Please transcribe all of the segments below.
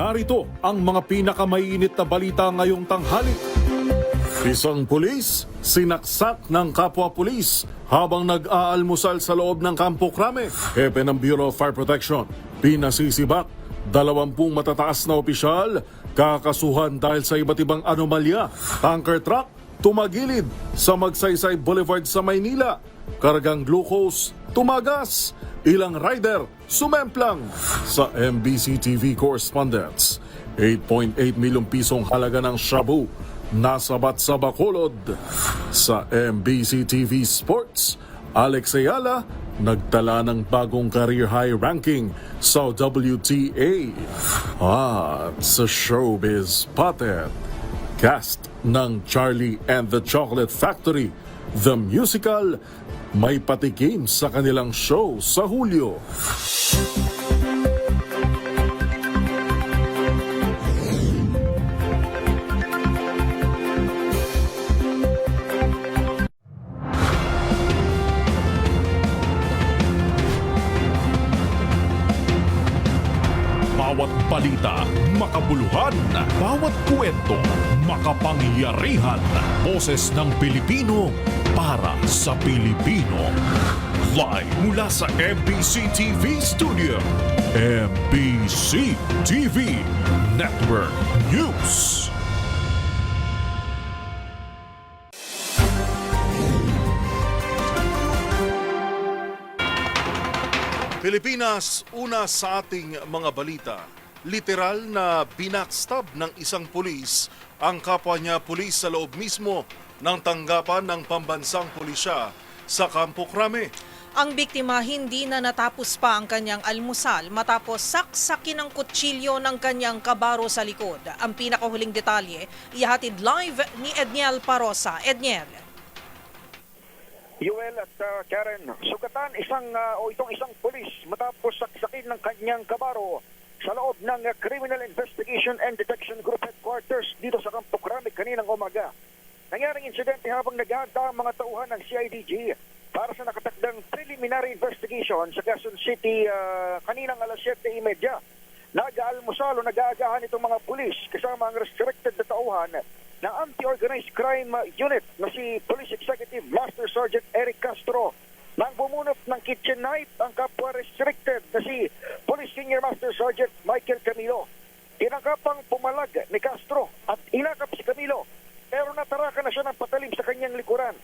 Narito ang mga pinakamainit na balita ngayong tanghali. Isang pulis sinaksak ng kapwa pulis habang nag-aalmusal sa loob ng Campo Crame. Hepe ng Bureau of Fire Protection, pinasisibak 20 matataas na opisyal kakasuhan dahil sa iba't ibang anomalya. Tanker truck tumagilid sa Magsaysay Boulevard sa Maynila. Kargang glucose tumagas. Ilang rider sumemplang. Sa MBC TV correspondents, 8.8 milyong pisong halaga ng shabu nasabat sa Bacolod. Sa MBC TV Sports, Alex Ayala nagtala ng bagong career high ranking sa WTA. At sa Showbiz Patet, cast ng Charlie and the Chocolate Factory, the musical, may patikim sa kanilang show sa Hulyo. Bawat balita, makabuluhan. Bawat kwento, makapangyarihan. Boses ng Pilipino para sa Pilipino. Live mula sa MBC TV Studio. MBC TV Network News. Pilipinas, una sa ating mga balita. Literal na binackstab ng isang pulis ang kapwa niya pulis sa loob mismo ng tanggapan ng pambansang pulisya sa Campo Crame. Ang biktima hindi na natapos pa ang kanyang almusal matapos saksakin ng kutsilyo ng kanyang kabaro sa likod. Ang pinakahuling detalye, ihatid live ni Edniel Parosa. Edniel. Yuel at Karen, sugatan itong isang pulis matapos saksakin ng kanyang kabaro sa loob ng Criminal Investigation and Detection Group Headquarters dito sa Campo Crame kaninang umaga. Nangyaring insidente habang naghahanda ang mga tauhan ng CIDG para sa nakatakdang preliminary investigation sa Quezon City kaninang alas 7:30. Nag-aalmusal o nag-aagahan itong mga pulis kasama ang restricted na tauhan ng Anti-Organized Crime Unit na si Police Executive Master Sergeant Eric Castro. Nang bumunot ng kitchen knife ang kapwa restricted na si Police Senior Master Sergeant Michael Camilo. Tinangkapang pumalag ni Castro at inakap si Camilo pero natarakan na siya ng patalim sa kanyang likuran.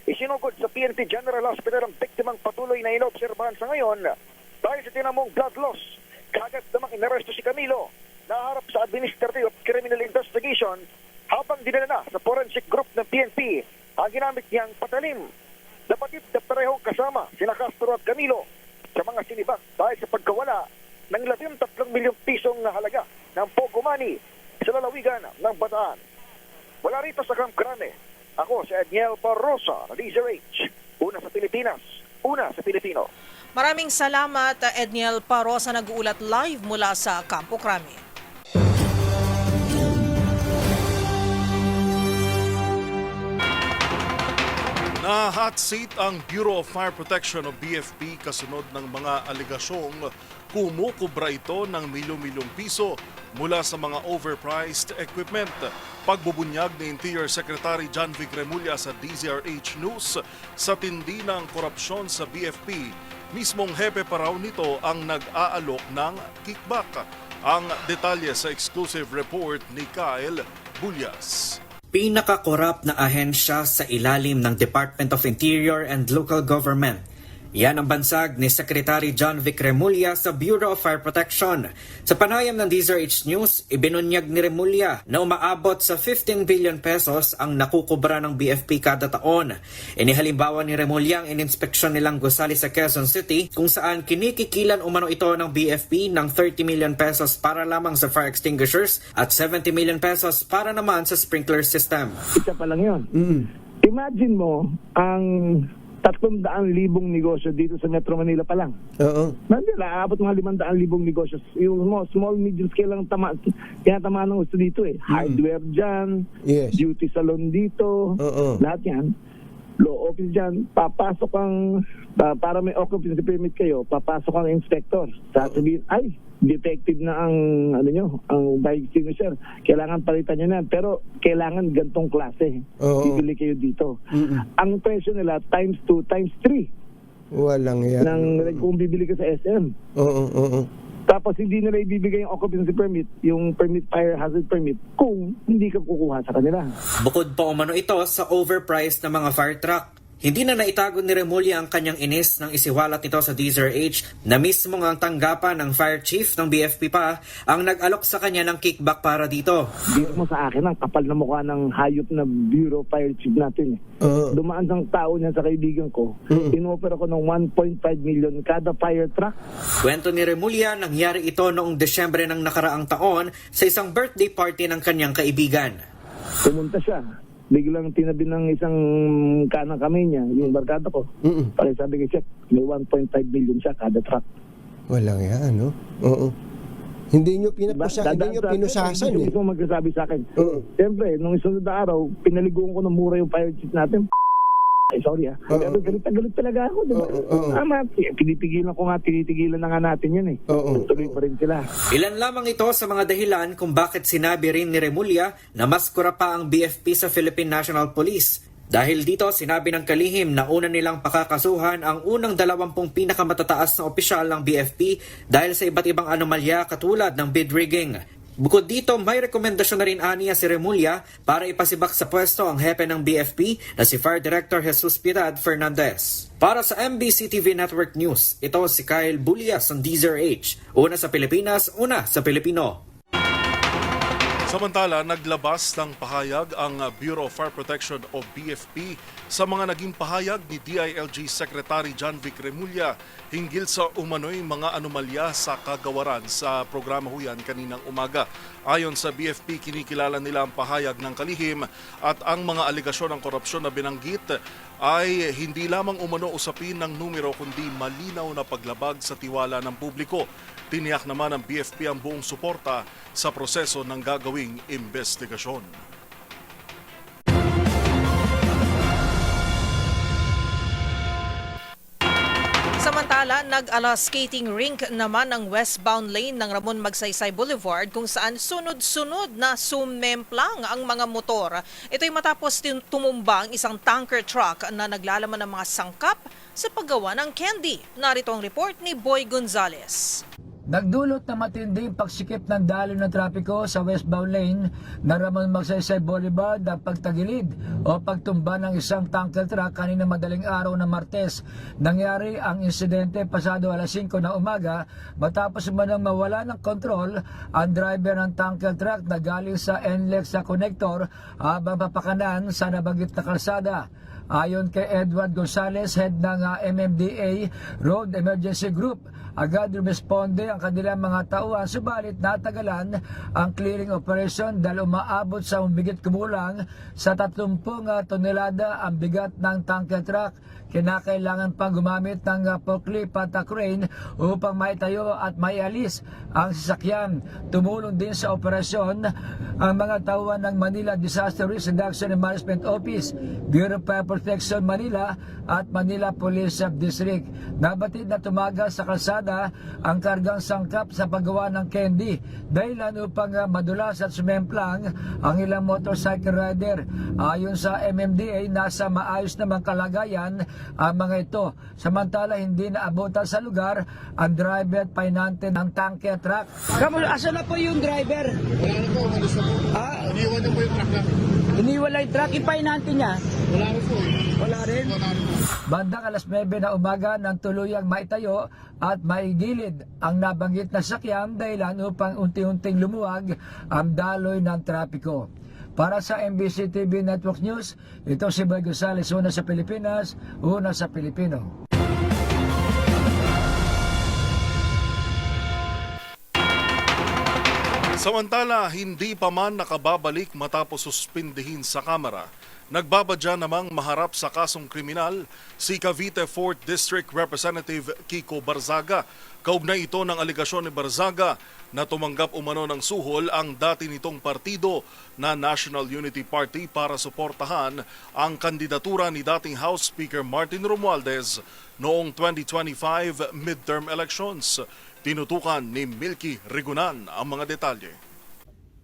Isinugod sa PNP General Hospital ang biktimang patuloy na inobserbahan sa ngayon dahil sa tinamong blood loss. Kagad namang inaresto si Camilo, naharap sa Administrative Criminal Investigation habang dinala na sa forensic group ng PNP ang ginamit niyang patalim. Napatid na parehong kasama sina Castro at Camilo sa mga sinibak dahil sa pagkawala ng 13 milyong pisong halaga ng pogo money sa lalawigan ng Bataan. Wala rito sa Campo Crame, ako si Edniel Parosa, DZRH. Una sa Pilipinas, una sa Pilipino. Maraming salamat, Edniel Parosa, nag-uulat live mula sa Campo Crame. Na-hot seat ang Bureau of Fire Protection o BFP kasunod ng mga aligasyong kumukubra ito ng milyon-milyong piso mula sa mga overpriced equipment. Pagbubunyag ni Interior Secretary John Vic Remulla sa DZRH News sa tindi ng korupsyon sa BFP, mismong hepe pa raw nito ang nag-aalok ng kickback. Ang detalye sa exclusive report ni Kyle Bulyas. Pinakakorap na ahensya sa ilalim ng Department of Interior and Local Government. Yan ang bansag ni Secretary John Vic Remulla sa Bureau of Fire Protection. Sa panayam ng DZRH News, ibinunyag ni Remulla na umaabot sa 15 billion pesos ang nakukubra ng BFP kada taon. Inihalimbawa ni Remulla ang ininspeksyon nilang gusali sa Quezon City kung saan kinikikilan umano ito ng BFP ng 30 million pesos para lamang sa fire extinguishers at 70 million pesos para naman sa sprinkler system. Isa pa lang yun. Imagine mo ang 300,000 negosyo dito sa Metro Manila pa lang. Oo. Nandiyan, aabot mga 500,000 negosyo. Yung small, medium scale lang tinatamaan ng gusto dito eh. Hardware dyan, Yes. beauty salon dito, Oo. lahat yan. Law office dyan, papasok ang, para may occupancy permit kayo, papasok ang inspector. Sasabihin, ay, defective na ang ang fire extinguisher. Kailangan palitan nyo na. Pero kailangan gantong klase. Oo. Bibili kayo dito. Ang presyo nila times 2, times 3 Walang yan. kung bibili ka sa SM. Oo. Tapos hindi nila ibibigay yung occupancy permit, yung fire hazard permit, kung hindi ka kukuha sa kanila. Bukod pa umano ito sa overpriced na mga fire truck. Hindi na naitago ni Remulla ang kanyang inis nang isiwalat nito sa DZRH na mismo ang tanggapan ng fire chief ng BFP pa ang nag-alok sa kanya ng kickback para dito. Dito mo sa akin ang kapal na mukha ng hayop na Bureau Fire Chief natin. Dumaan ng tao niya sa kaibigan ko. Inoffer ako ng 1.5 million kada fire truck. Kwento ni Remulla, nangyari ito noong Desyembre ng nakaraang taon sa isang birthday party ng kanyang kaibigan. Pumunta siya. Biglang tinabi ng isang kanang kamay niya, yung barkada ko. Pare sabi ko, Chef, may 1.5 million siya kada truck. Walang yan, no? Oo. Hindi nyo pinusasan Hindi eh. ko magsasabi sa akin. Oo. Siyempre, nung isunod na araw, pinaliguan ko ng mura yung fire chief natin. Ay, sorry ha. Pero galit talaga ako, di ba? Tama, tinitigilan na nga natin yan eh. Tuloy pa rin sila. Ilan lamang ito sa mga dahilan kung bakit sinabi rin ni Remulla na mas kura pa ang BFP sa Philippine National Police. Dahil dito, sinabi ng kalihim na una nilang pakakasuhan ang unang 20 pinakamatataas na opisyal ng BFP dahil sa iba't ibang anomalya katulad ng bid rigging. Bukod dito, may rekomendasyon na rin aniya si Remulla para ipasibak sa pwesto ang hepe ng BFP na si Fire Director Jesus Piedad Fernandez. Para sa MBC TV Network News, ito si Kyle Bulias ng DZRH. Una sa Pilipinas, una sa Pilipino. Samantala, naglabas ng pahayag ang Bureau of Fire Protection o BFP sa mga naging pahayag ni DILG Secretary John Vic Remulla hinggil sa umano'y mga anomalya sa kagawaran sa programa Huyan kaninang umaga. Ayon sa BFP, kinikilala nila ang pahayag ng kalihim at ang mga aligasyon ng korupsyon na binanggit ay hindi lamang umano usapin ng numero kundi malinaw na paglabag sa tiwala ng publiko. Tiniyak naman ng BFP ang buong suporta sa proseso ng gagawing investigasyon. Samantala, nag-ala skating rink naman ang westbound lane ng Ramon Magsaysay Boulevard kung saan sunod-sunod na sumemplang ang mga motor. Ito'y matapos tumumba ang isang tanker truck na naglalaman ng mga sangkap sa paggawa ng candy. Narito ang report ni Boy Gonzales. Nagdulot na matinding pagsikip ng daloy ng trapiko sa westbound lane ng Ramon Magsaysay Boulevard ang pagtagilid o pagtumba ng isang tanker truck kanina madaling araw ng Martes. Nangyari ang insidente pasado alas 5 na umaga matapos manang mawala ng kontrol ang driver ng tanker truck na galing sa NLEX sa connector habang papakanan sa nabanggit na kalsada. Ayon kay Edward Gonzales, head ng MMDA Road Emergency Group, agad rumesponde ang kanilang mga tauhan subalit natagalan ang clearing operation dahil umaabot sa umigit kumulang sa 30 tonelada ang bigat ng tanker truck. Kinakailangan pang gumamit ng forklift at crane upang maitayo at maialis ang sasakyan. Tumulong din sa operasyon ang mga tauhan ng Manila Disaster Risk Reduction and Management Office, Bureau of Fire Protection Manila at Manila Police Sub-District. Nabatid na tumagal sa kalsada ang kargang sangkap sa paggawa ng candy dahilan upang madulas at sumemplang ang ilang motorcycle rider. Ayon sa MMDA, nasa maayos namang kalagayan ang mga ito. Samantala, hindi naabutan sa lugar ang driver at painante ng tanker truck. Asa na po yung driver? Wala na po, umalis na po. Iniwan na po yung truck namin. Iniwan lang yung truck, ipainante niya? Wala rin po eh. Wala rin? Wala rin po. Bandang alas 9 na umaga nang tuluyang maitayo at maigilid ang nabanggit na sakyan dahilan upang unti-unting lumuwag ang daloy ng trapiko. Para sa MBC TV Network News, ito si Boy Gonzales, una sa Pilipinas, una sa Pilipino. Samantala, hindi pa man nakababalik matapos suspindihin sa Kamara. Nagbabadya namang maharap sa kasong kriminal si Cavite 4th District Representative Kiko Barzaga. Kaugnay ito ng aligasyon ni Barzaga na tumanggap umano ng suhol ang dati nitong partido na National Unity Party para suportahan ang kandidatura ni dating House Speaker Martin Romualdez noong 2025 midterm elections. Tinutukan ni Milky Rigunan ang mga detalye.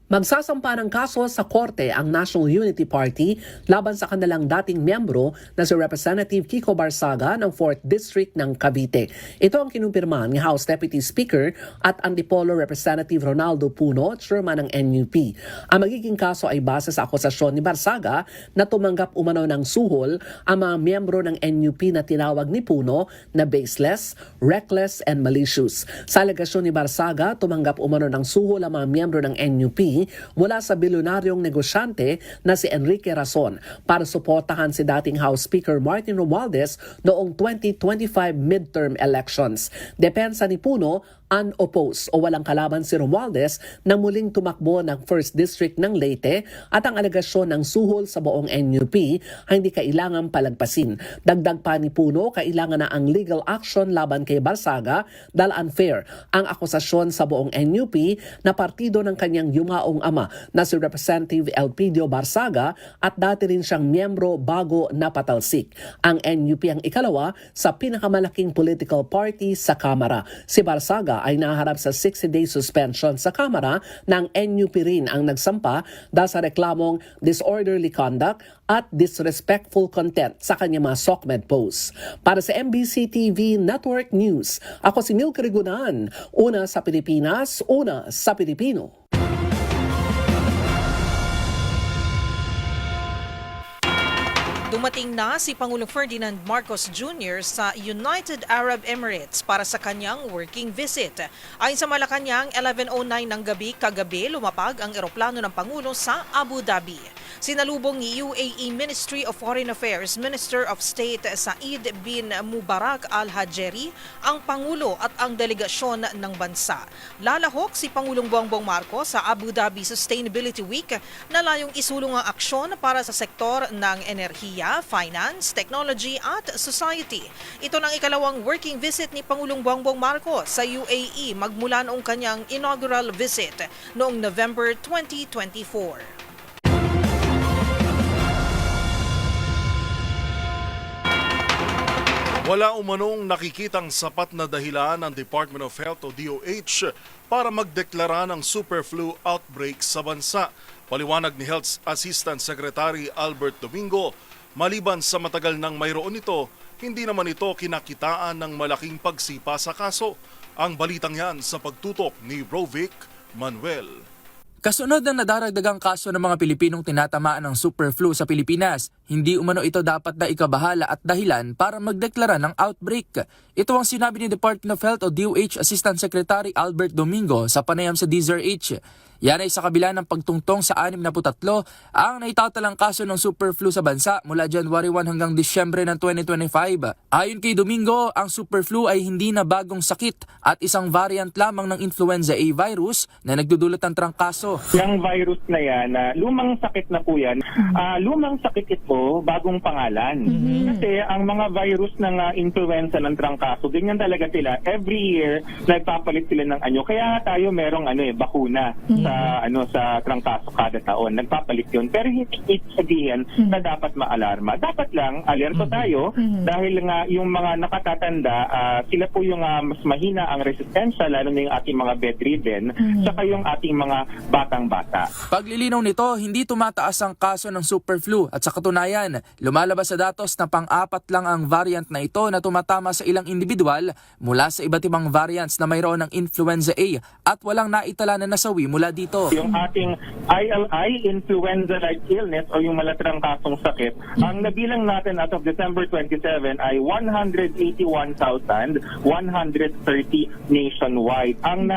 Magsasampa ng kaso sa korte ang National Unity Party laban sa kanilang dating miyembro na si Representative Kiko Barsaga ng 4th District ng Cavite. Ito ang kinumpirma ni House Deputy Speaker at Antipolo Representative Ronaldo Puno, chairman ng NUP. Ang magiging kaso ay base sa akusasyon ni Barsaga na tumanggap umano ng suhol ang mga miyembro ng NUP na tinawag ni Puno na baseless, reckless, and malicious. Sa alegasyon ni Barsaga, tumanggap umano ng suhol ang mga miyembro ng NUP mula sa bilyonaryong negosyante na si Enrique Razon para suportahan si dating House Speaker Martin Romualdez noong 2025 midterm elections. Depensa ni Puno, unopposed o walang kalaban si Romualdez na muling tumakbo ng 1st District ng Leyte at ang alegasyon ng suhol sa buong NUP ay hindi kailangang palagpasin. Dagdag pa ni Puno, kailangan na ang legal action laban kay Barsaga dahil unfair ang akusasyon sa buong NUP na partido ng kanyang yumaong ama na si Representative Elpidio Barsaga at dati rin siyang miyembro bago napatalsik. Ang NUP ang ikalawa sa pinakamalaking political party sa Kamara. Si Barsaga ay naharap sa 60-day suspension sa Kamara ng NUP rin ang nagsampa dahil sa reklamong disorderly conduct at disrespectful content sa kanyang mga SOCMED posts. Para sa MBC TV Network News, ako si Milky Rigunan, una sa Pilipinas, una sa Pilipino. Dumating na si Pangulong Ferdinand Marcos Jr. sa United Arab Emirates para sa kanyang working visit. Ayon sa Malacanang, 11:09 ng gabi kagabi lumapag ang eroplano ng Pangulo sa Abu Dhabi. Sinalubong ni UAE Ministry of Foreign Affairs Minister of State Said bin Mubarak Al-Hajeri ang Pangulo at ang delegasyon ng bansa. Lalahok si Pangulong Bongbong Marcos sa Abu Dhabi Sustainability Week na layong isulong ang aksyon para sa sektor ng enerhiya, finance, technology at society. Ito ng ikalawang working visit ni Pangulong Bongbong Marcos sa UAE magmula noong kanyang inaugural visit noong November 2024. Wala umanong nakikitang sapat na dahilan ng Department of Health o DOH para magdeklara ng super flu outbreak sa bansa. Paliwanag ni Health Assistant Secretary Albert Domingo, maliban sa matagal nang mayroon ito, hindi naman ito kinakitaan ng malaking pagsipa sa kaso. Ang balitang yan sa pagtutok ni Rovic Manuel. Kasunod ng nadaragdagang kaso ng mga Pilipinong tinatamaan ng super flu sa Pilipinas, hindi umano ito dapat na ikabahala at dahilan para magdeklara ng outbreak. Ito ang sinabi ni Department of Health o DOH Assistant Secretary Albert Domingo sa panayam sa DZRH. Yan ay sa kabila ng pagtungtong sa 63 ang naitatalang kaso ng super flu sa bansa mula January 1 hanggang Disyembre ng 2025. Ayon kay Domingo, ang super flu ay hindi na bagong sakit at isang variant lamang ng influenza A virus na nagdudulot ng trangkaso. Yung virus na yan, lumang sakit na po yan. Lumang sakit ito, bagong pangalan. Kasi ang mga virus ng influenza ng trangkaso, ganyan talaga sila. Every year, nagpapalit sila ng anyo. Kaya tayo merong bakuna sa trangkaso kada taon. Nagpapalit yun. Pero hindi sabihin na dapat maalarma. Dapat lang, alerto tayo dahil nga yung mga nakatatanda, sila po yung mas mahina ang resistensya, lalo na yung ating mga bedridden, saka yung ating mga batang-bata. Paglilinaw nito, hindi tumataas ang kaso ng super flu at sa katunayan, lumalabas sa datos na pang-apat lang ang variant na ito na tumatama sa ilang individual mula sa iba't ibang variants na mayroon ng influenza A at walang naitala na nasawi mula dito. Yung ating ILI, influenza-like illness o yung malatrangkasong sakit, ang nabilang natin as of December 27 ay 181,130 nationwide. Ang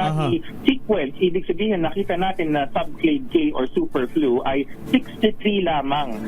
sequence, ibig sabihin nakita natin na subclade K or super flu ay 63 lamang.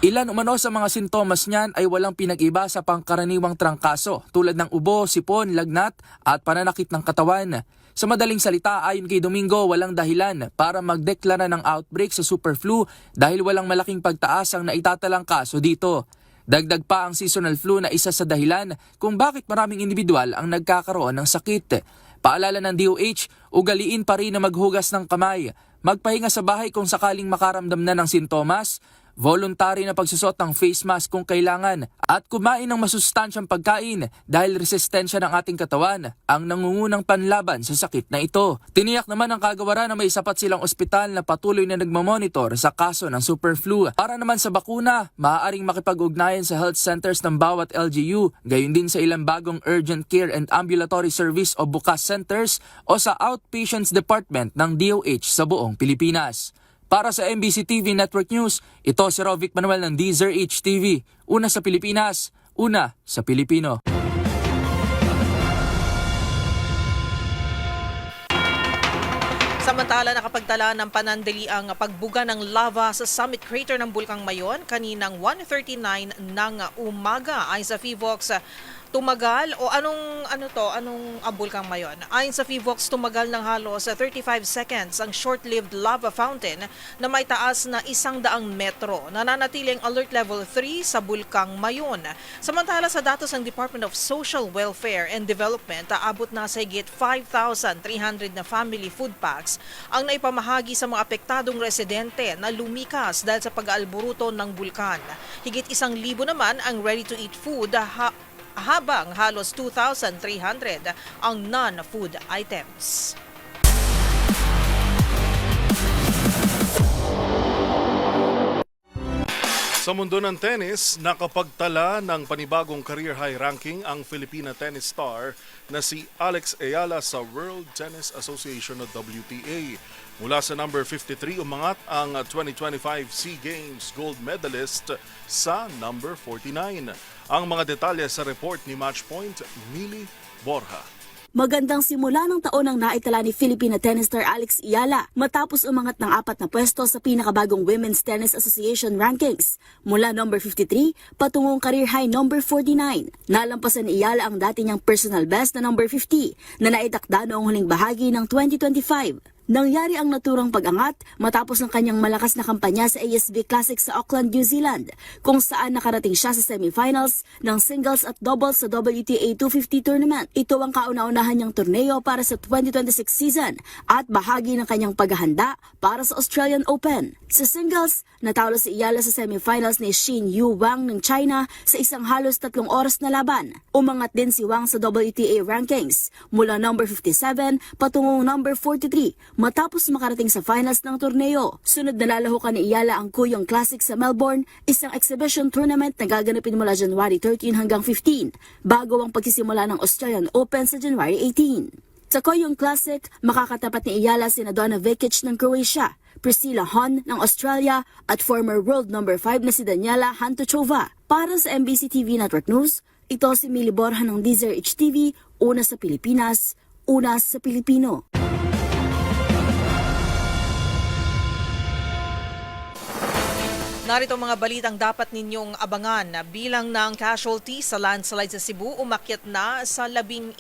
Ilan umano sa mga sintomas niyan ay walang pinag-iba sa pangkaraniwang trangkaso tulad ng ubo, sipon, lagnat at pananakit ng katawan. Sa madaling salita, ayon kay Domingo, walang dahilan para magdeklara ng outbreak sa super flu dahil walang malaking pagtaas ang naitatalang kaso dito. Dagdag pa ang seasonal flu na isa sa dahilan kung bakit maraming individual ang nagkakaroon ng sakit. Paalala ng DOH, ugaliin pa rin na maghugas ng kamay, magpahinga sa bahay kung sakaling makaramdam na ng sintomas, voluntary na pagsusot ng face mask kung kailangan, at kumain ng masustansyang pagkain dahil resistensya ng ating katawan ang nangungunang panlaban sa sakit na ito. Tiniyak naman ng kagawaran na may sapat silang ospital na patuloy na nagmamonitor sa kaso ng superflu. Para naman sa bakuna, maaaring makipag-ugnayan sa health centers ng bawat LGU, gayon din sa ilang bagong urgent care and ambulatory service o bukas centers o sa outpatients department ng DOH sa buong Pilipinas. Para sa MBC TV Network News, ito si Rovic Manuel ng DZRH TV. Una sa Pilipinas, una sa Pilipino. Samantala, nakapagtala ng panandali ang pagbuga ng lava sa summit crater ng Bulkang Mayon kaninang 1:39 ng umaga. Ayon sa PHIVOX, tumagal o anong Bulkang Mayon? Ayon sa PHIVOX, tumagal ng halos 35 seconds ang short-lived lava fountain na may taas na 100 metro. Nananatiling alert level 3 sa Bulkang Mayon. Samantala, sa datos ng Department of Social Welfare and Development, aabot na sa higit 5,300 na family food packs ang naipamahagi sa mga apektadong residente na lumikas dahil sa pag-aalburuto ng bulkan. Higit 1,000 naman ang ready-to-eat food habang halos 2,300 ang non-food items. Sa mundo ng tennis, nakapagtala ng panibagong career high ranking ang Filipina tennis star na si Alex Ayala sa World Tennis Association o WTA. Mula sa number 53, umangat ang 2025 SEA Games gold medalist sa number 49. Ang mga detalye sa report ni Matchpoint, Mili Borja. Magandang simula ng taon ang naitala ni Filipina tennis star Alex Ayala matapos umangat ng 4 na pwesto sa pinakabagong Women's Tennis Association rankings mula number 53 patungong career high number 49. Nalampasan ni Ayala ang dati niyang personal best na number 50 na naitakda noong huling bahagi ng 2025. Nangyari ang naturang pag-angat matapos ang kanyang malakas na kampanya sa ASB Classic sa Auckland, New Zealand, kung saan nakarating siya sa semifinals ng singles at doubles sa WTA 250 tournament. Ito ang kauna-unahan niyang torneo para sa 2026 season at bahagi ng kanyang paghahanda para sa Australian Open. Sa singles, natalo si Ayala sa semifinals ni Xin Yu Wang ng China sa isang halos 3 oras na laban. Umangat din si Wang sa WTA rankings mula number 57 patungong number 43 matapos makarating sa finals ng torneo. Sunod na lalahukan ni Ayala ang Kuyong Classic sa Melbourne, isang exhibition tournament na gaganapin mula January 13 hanggang 15, bago ang pagsisimula ng Australian Open sa January 18. Sa Kuyong Classic, makakatapat ni Ayala sina Donna Vekic ng Croatia, Priscilla Hon ng Australia at former world number 5 na si Daniela Hantuchova. Para sa MBC TV Network News, ito si Mili Borja ng DZRH TV, una sa Pilipinas, una sa Pilipino. Narito mga balitang dapat ninyong abangan. Bilang ng casualties sa landslide sa Cebu, umakyat na sa 11.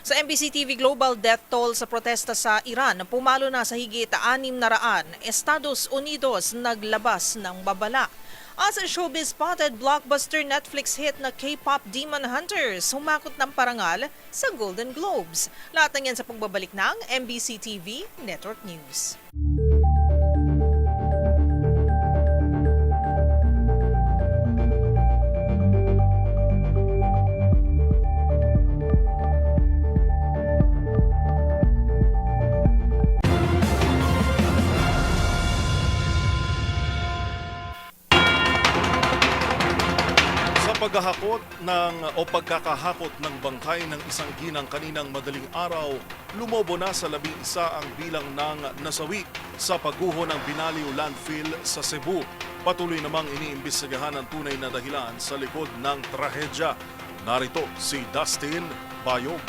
Sa MBC TV Global death toll sa protesta sa Iran, pumalo na sa higit 600. Estados Unidos naglabas ng babala. At sa showbiz spotted, blockbuster Netflix hit na K-pop Demon Hunters humakot ng parangal sa Golden Globes. Lahat ng yan sa pagbabalik ng MBC TV Network News. Paghahakot pagkakahakot ng bangkay ng isang ginang kaninang madaling araw, lumobo na sa 11 ang bilang ng nasawi sa pagguho ng Binaliw landfill sa Cebu. Patuloy namang iniimbestigahan ang tunay na dahilan sa likod ng trahedya. Narito si Dustin Bayog.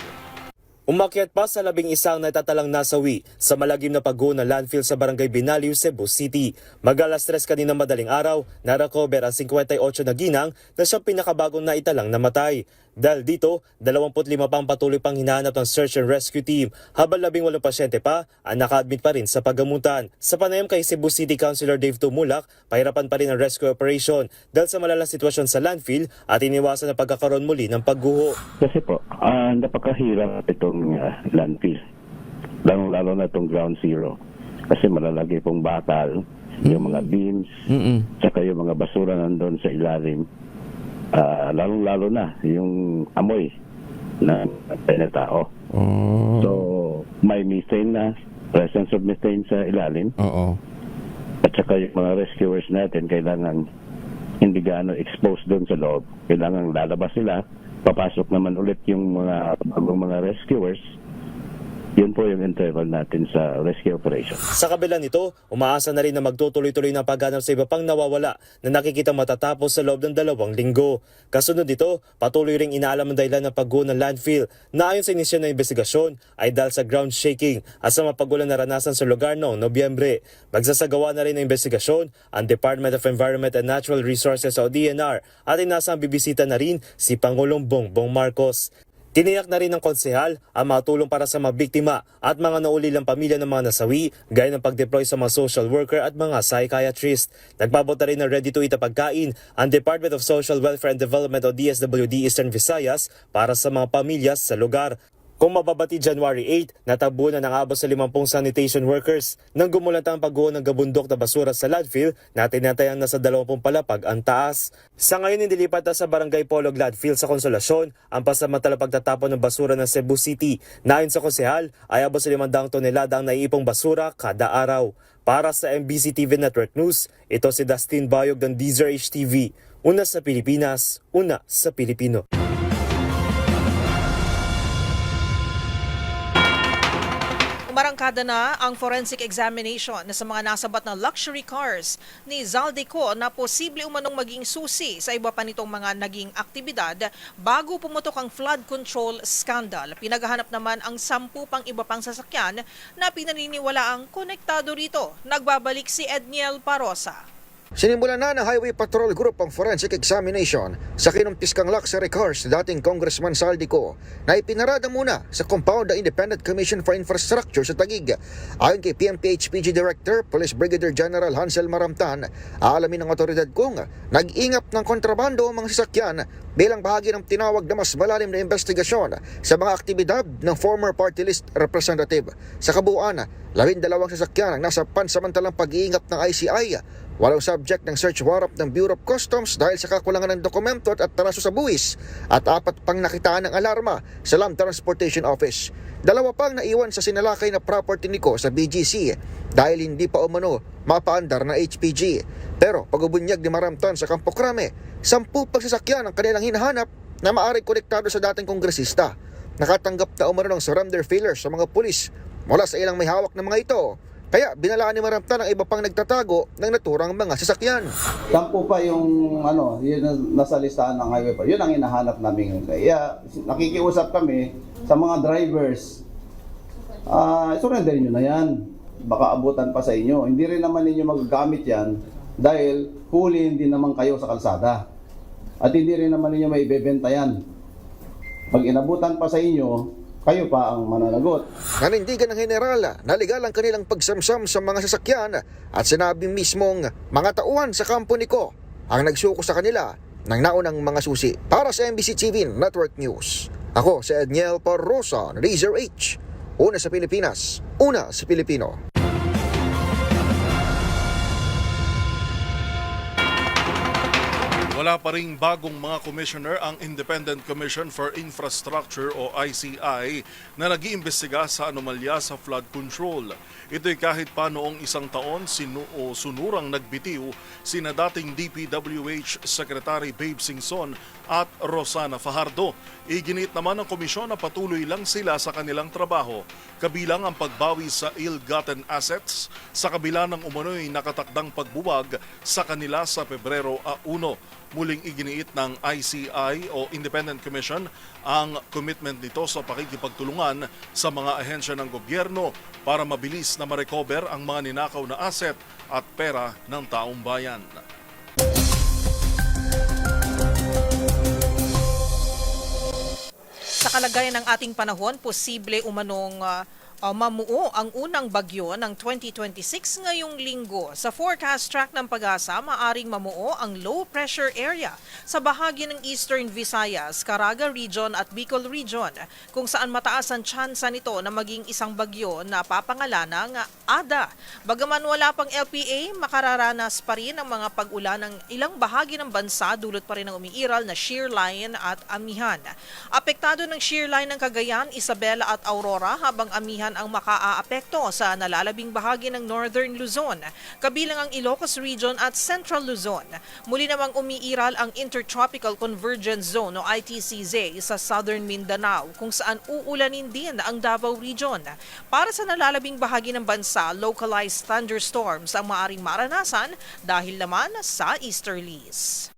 Umakyat pa sa 11 natatalang nasawi sa malagim na pagguho ng landfill sa Barangay Binaliw, Cebu City. Mag-alas 3 kaninang madaling araw, na-recover ang 58 na ginang na siyang pinakabagong naitalang namatay. Dahil dito, 25 pang patuloy pang hinahanap ng search and rescue team, habang 18 pasyente pa ang naka-admit pa rin sa paggamutan. Sa panayam kay Cebu City Councilor Dave Tumulak, pahirapan pa rin ang rescue operation dahil sa malalang sitwasyon sa landfill at iniwasan na pagkakaroon muli ng pagguho. Kasi po, napakahirap itong landfill, lalo na itong ground zero. Kasi malalagay pong bakal, yung mga beams, saka yung mga basura nandun sa ilalim. Lalong-lalo na yung amoy na tao. So, may methane na, presence of methane sa ilalim. At saka yung mga rescuers natin, kailangan hindi gaano exposed doon sa loob. Kailangan lalabas sila, papasok naman ulit yung mga bagong mga rescuers. Yun po yung interval natin sa rescue operation. Sa kabila nito, umaasa na rin na magtutuloy-tuloy ng paghanap sa iba pang nawawala na nakikitang matatapos sa loob ng 2 linggo. Kasunod dito, patuloy ring inaalam ang dahilan ng pagguho ng landfill na ayon sa inisyon ng investigasyon ay dahil sa ground shaking at sa mapagulan na naranasan sa lugar noong Nobyembre. Magsasagawa na rin ng investigasyon ang Department of Environment and Natural Resources o DNR at inasang bibisita na rin si Pangulong Bongbong Marcos. Tiniyak na rin ng konsehal ang mga tulong para sa mga biktima at mga naulilang pamilya ng mga nasawi gaya ng pag-deploy sa mga social worker at mga psychiatrist. Nagbabota rin ng ready-to-eat na pagkain ang Department of Social Welfare and Development o DSWD Eastern Visayas para sa mga pamilya sa lugar. Kung mababati January 8, natabunan ng abot sa 50 sanitation workers nang gumulantang pagguho ng gabundok na basura sa landfill na tinatayang nasa 20 palapag ang taas. Sa ngayon, indilipat na sa Barangay Polog Landfill sa Konsolasyon ang pasamantala pagtatapon ng basura ng Cebu City na ayon sa konsehal ay abot sa 500 tonelada ang naiipong basura kada araw. Para sa MBC TV Network News, ito si Dustin Bayog ng Deezer HTV. Una sa Pilipinas, una sa Pilipino. Umarangkada na ang forensic examination sa mga nasabat na luxury cars ni Zaldeco na posible umanong maging susi sa iba pa nitong mga naging aktibidad bago pumutok ang flood control scandal. Pinaghahanap naman ang 10 pang iba pang sasakyan na pinaniniwala ang konektado rito. Nagbabalik si Edniel Parosa. Sinimulan na ng Highway Patrol Group ang forensic examination sa kinumpiskang luxury cars ni dating Congressman Zaldeco na ipinarada muna sa compound ng Independent Commission for Infrastructure sa Taguig. Ayon kay PNP-HPG Director, Police Brigadier General Hansel Maramtan, aalamin ng otoridad kung nag-ingap ng kontrabando ang mga sasakyan bilang bahagi ng tinawag na mas malalim na investigasyon sa mga aktibidad ng former party list representative. Sa kabuuan, 12 sasakyan ang nasa pansamantalang pag-iingap ng ICI. Walang subject ng search warrant ng Bureau of Customs dahil sa kakulangan ng dokumento at atraso sa buwis at 4 pang nakitaan ng alarma sa Land Transportation Office. 2 pang naiwan sa sinalakay na property ni Ko sa BGC dahil hindi pa umano mapaandar na HPG. Pero pag-ubunyag ni Maramtan sa Campo Crame, 10 pang sasakyan ang kanilang hinahanap na maaaring konektado sa dating kongresista. Nakatanggap na umano ng surrender failures sa mga pulis mula sa ilang may hawak ng mga ito. Kaya binalaan ni Maramtan ang iba pang nagtatago ng naturang mga sasakyan. 10 pa yung yun nasa listahan ng highway pa. Yun ang hinahanap namin. Kaya nakikiusap kami sa mga drivers. Surrenderin nyo na yan. Baka abutan pa sa inyo. Hindi rin naman ninyo magagamit yan dahil huli hindi naman kayo sa kalsada. At hindi rin naman ninyo may ibebenta yan. Pag inabutan pa sa inyo, kayo pa ang mananagot. Nanindigan ng general na legal ang kanilang pagsamsam sa mga sasakyan at sinabi mismong mga tauhan sa kampo ni Ko ang nagsuko sa kanila ng naunang mga susi. Para sa MBC TV Network News, ako si Edniel Parosa ng Deezer H. Una sa Pilipinas, una sa Pilipino. Wala pa ring bagong mga commissioner ang Independent Commission for Infrastructure o ICI na nag-iimbestiga sa anomalya sa flood control. Ito'y kahit pa noong 1 taon sunurang nagbitiw sina dating DPWH Secretary Babe Singson at Rosana Fajardo. Iginit naman ng komisyon na patuloy lang sila sa kanilang trabaho, kabilang ang pagbawi sa ill-gotten assets sa kabila ng umano'y nakatakdang pagbuwag sa kanila sa Pebrero 1. Muling iginiit ng ICI o Independent Commission ang commitment nito sa pakikipagtulungan sa mga ahensya ng gobyerno para mabilis na ma-recover ang mga ninakaw na asset at pera ng taong bayan. Sa kalagayan ng ating panahon, posible umanong Mamuo ang unang bagyo ng 2026 ngayong linggo. Sa forecast track ng Pag-asa, maaring mamuo ang low pressure area sa bahagi ng Eastern Visayas, Caraga Region at Bicol Region, kung saan mataas ang tsansa nito na maging isang bagyo na papangalanang Ada. Bagaman wala pang LPA, makararanas pa rin ang mga pag-ulan ng ilang bahagi ng bansa dulot pa rin ng umiiral na shear line at amihan. Apektado ng shear line ng Cagayan, Isabela at Aurora, habang amihan ang makaaapekto sa nalalabing bahagi ng Northern Luzon, kabilang ang Ilocos Region at Central Luzon. Muli namang umiiral ang Intertropical Convergence Zone o ITCZ sa Southern Mindanao, kung saan uulanin din ang Davao Region. Para sa nalalabing bahagi ng bansa, localized thunderstorms ang maaring maranasan dahil naman sa easterlies.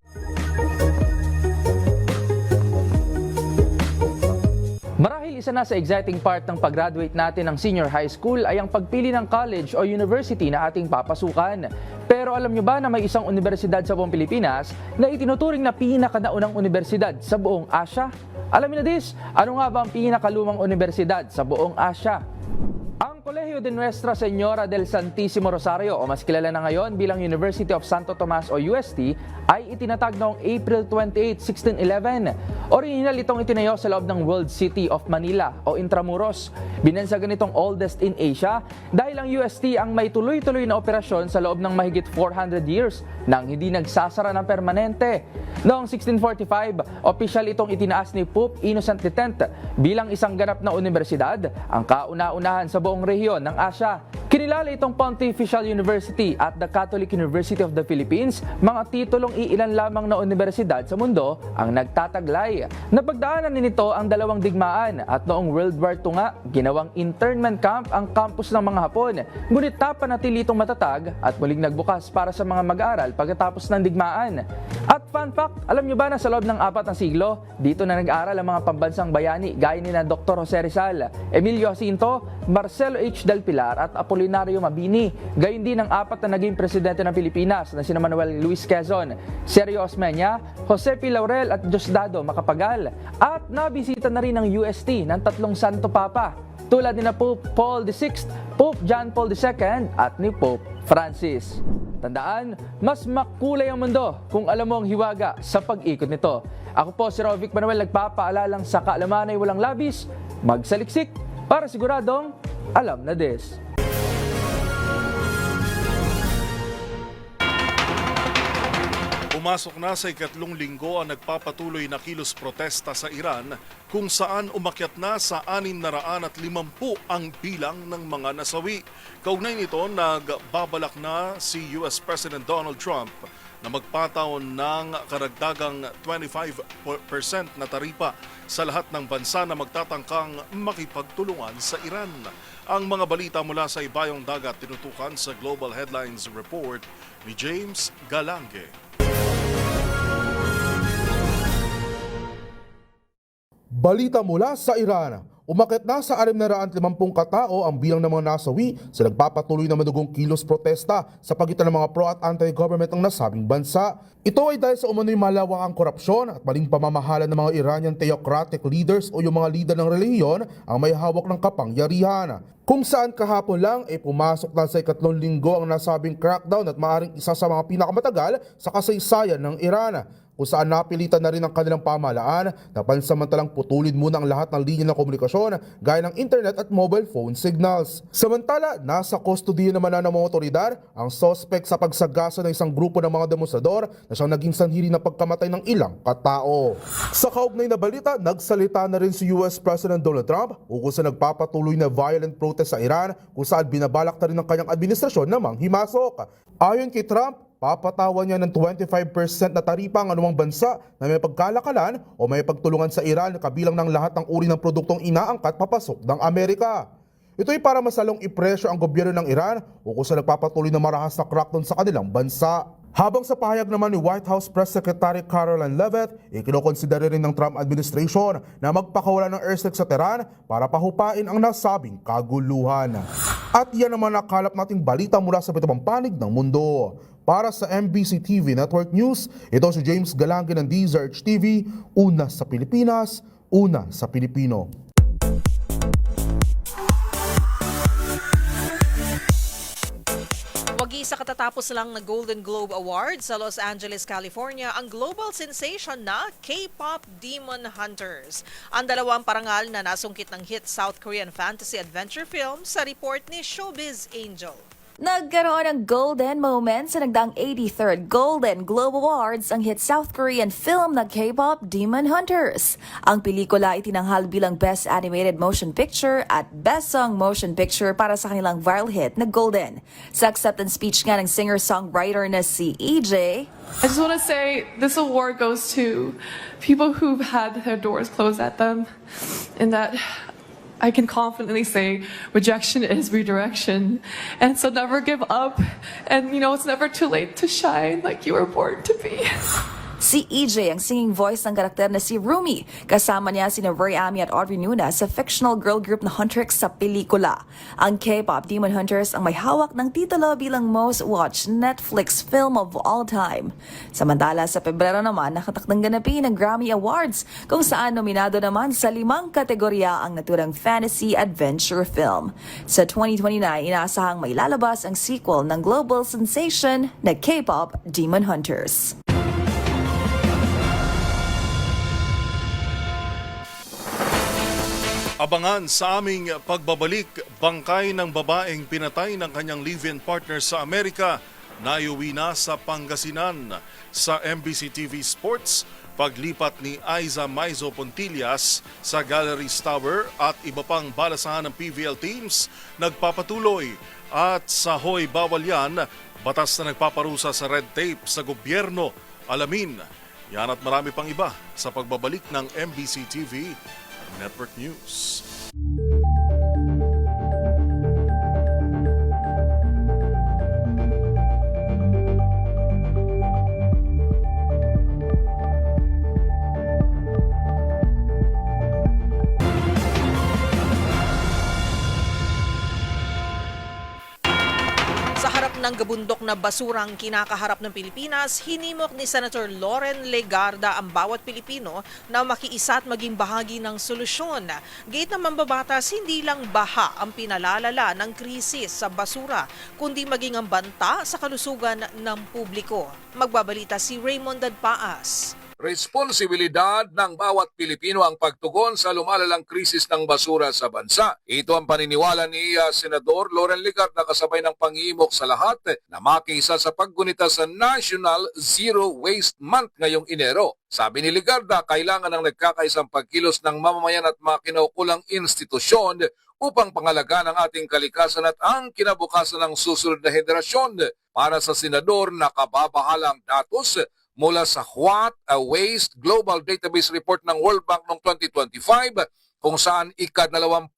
Marahil isa na sa exciting part ng pag-graduate natin ng senior high school ay ang pagpili ng college o university na ating papasukan. Pero alam nyo ba na may isang universidad sa buong Pilipinas na itinuturing na pinakanaunang universidad sa buong Asya? Alamin na this, ano nga ba ang pinakalumang universidad sa buong Asya? Ang Colegio de Nuestra Señora del Santísimo Rosario o mas kilala na ngayon bilang University of Santo Tomas o UST ay itinatag noong April 28, 1611. Original itong itinayo sa loob ng World City of Manila o Intramuros. Binansagan itong oldest in Asia dahil ang UST ang may tuloy-tuloy na operasyon sa loob ng mahigit 400 years nang hindi nagsasara ng permanente. Noong 1645, opisyal itong itinaas ni Pope Innocent X bilang isang ganap na universidad, ang kauna-unahan sa buong rehiyon ng Asya. Kinilala itong Pontifical University at the Catholic University of the Philippines, mga titulong iilan lamang na universidad sa mundo ang nagtataglay. Napagdaanan nito ang dalawang digmaan at noong World War II nga, ginawang internment camp ang campus ng mga Hapon. Ngunit napanatili itong matatag at muling nagbukas para sa mga mag-aaral pagkatapos ng digmaan. At fun fact, alam nyo ba na sa loob ng 4 na siglo, dito na nag-aaral ang mga pambansang bayani gaya ni na Dr. Jose Rizal, Emilio Jacinto, Marcelo H. Del Pilar at Apolinario Mabini. Gayon din ang 4 na naging presidente ng Pilipinas na sina Manuel Luis Quezon, Sergio Osmeña, Jose P. Laurel at Diosdado Macapagal. At nabisita na rin ng UST ng 3 Santo Papa tulad ni na Pope Paul VI, Pope John Paul II at ni Pope Francis. Tandaan, mas makulay ang mundo kung alam mo ang hiwaga sa pag-ikot nito. Ako po si Rovic Manuel, nagpapaalalang sa kaalaman ay walang labis, magsaliksik para siguradong alam na this. Pumasok na sa ikatlong linggo ang nagpapatuloy na kilos protesta sa Iran kung saan umakyat na sa 650 ang bilang ng mga nasawi. Kaugnay nito, nagbabalak na si US President Donald Trump na magpataon ng karagdagang 25% na taripa sa lahat ng bansa na magtatangkang makipagtulungan sa Iran. Ang mga balita mula sa ibayong dagat tinutukan sa Global Headlines Report ni James Galange. Balita mula sa Iran. Umakyat na sa 650 katao ang bilang ng mga nasawi sa nagpapatuloy na madugong kilos protesta sa pagitan ng mga pro at anti-government ng nasabing bansa. Ito ay dahil sa umano'y malawakang korupsyon at maling pamamahala ng mga Iranian theocratic leaders o yung mga lider ng relihiyon ang may hawak ng kapangyarihan. Kung saan kahapon lang ay pumasok na sa ikatlong linggo ang nasabing crackdown at maaaring isa sa mga pinakamatagal sa kasaysayan ng Iran, kung saan napilitan na rin ang kanilang pamahalaan na pansamantalang putulin muna ang lahat ng linya ng komunikasyon gaya ng internet at mobile phone signals. Samantala, nasa kustodiyo naman na ng mga otoridad ang suspect sa pagsagasa ng isang grupo ng mga demonstrador na siyang naging sanhiri ng pagkamatay ng ilang katao. Sa kaugnay na balita, nagsalita na rin si US President Donald Trump ukol sa nagpapatuloy na violent protest sa Iran kung saan binabalak na rin ng kanyang administrasyon na manghimasok. Ayon kay Trump, papatawan niya ng 25% na taripa ang anumang bansa na may pagkalakalan o may pagtulungan sa Iran kabilang ng lahat ng uri ng produktong inaangkat papasok ng Amerika. Ito ay para masalong ipresyo ang gobyerno ng Iran ukol sa nagpapatuloy na marahas na crackdown sa kanilang bansa. Habang sa pahayag naman ni White House Press Secretary Caroline Leavitt, ikinokonsidera rin ng Trump administration na magpakawala ng airstrike sa Tehran para pahupain ang nasabing kaguluhan. At yan naman nakalap nating balita mula sa bitibang panig ng mundo. Para sa MBC TV Network News, ito si James Galange ng DZRH TV, una sa Pilipinas, una sa Pilipino. katatapos lang na Golden Globe Awards sa Los Angeles, California ang global sensation na K-pop Demon Hunters. Ang dalawang parangal na nasungkit ng hit South Korean fantasy adventure film sa report ni Showbiz Angel. Nagkaroon ng golden moment sa nagdaang 83rd Golden Globe Awards ang hit South Korean film na K-pop Demon Hunters. Ang pelikula ay tinanghal bilang Best Animated Motion Picture at Best Song Motion Picture para sa kanilang viral hit na Golden. Sa acceptance speech nga ng singer-songwriter na si EJ, I just want to say this award goes to people who've had their doors closed at them, and that I can confidently say rejection is redirection. And so never give up. And it's never too late to shine like you were born to be. si EJ ang singing voice ng karakter na si Rumi. Kasama niya sina Roy Ami at Audrey Nuna sa fictional girl group na Huntrix sa pelikula. Ang K-pop Demon Hunters ang may hawak ng titulo bilang most watched Netflix film of all time. Samantala sa Pebrero naman nakatakdang ganapin ang Grammy Awards kung saan nominado naman sa 5 kategorya ang naturang fantasy adventure film. Sa 2029, inaasahang may lalabas ang sequel ng global sensation na K-pop Demon Hunters. Abangan sa aming pagbabalik, bangkay ng babaeng pinatay ng kanyang live-in partner sa Amerika, naiuwi na sa Pangasinan. Sa MBC TV Sports, paglipat ni Aiza Maizo Pontillas sa Galleries Tower at iba pang balasahan ng PVL teams nagpapatuloy. At sa Hoy Bawal Yan, batas na nagpaparusa sa red tape sa gobyerno. Alamin, yan at marami pang iba sa pagbabalik ng MBC TV Network News. Sa harap ng gabundok na basurang kinakaharap ng Pilipinas, hinimok ni Senator Loren Legarda ang bawat Pilipino na makiisa at maging bahagi ng solusyon. Gate ng mambabatas, hindi lang baha ang pinalalala ng krisis sa basura, kundi maging ang banta sa kalusugan ng publiko. Magbabalita si Raymond Dadpaas. Responsibilidad ng bawat Pilipino ang pagtugon sa lumalalang krisis ng basura sa bansa. Ito ang paniniwala ni Senador Loren Legarda kasabay ng pangihimok sa lahat na makiisa sa paggunita sa National Zero Waste Month ngayong Enero. Sabi ni Legarda, kailangan ng nagkakaisang pagkilos ng mamamayan at mga kinaukulang institusyon upang pangalagaan ang ating kalikasan at ang kinabukasan ng susunod na henerasyon. Para sa Senador, nakababahalang datos mula sa What a Waste Global Database Report ng World Bank noong 2025 kung saan ika-27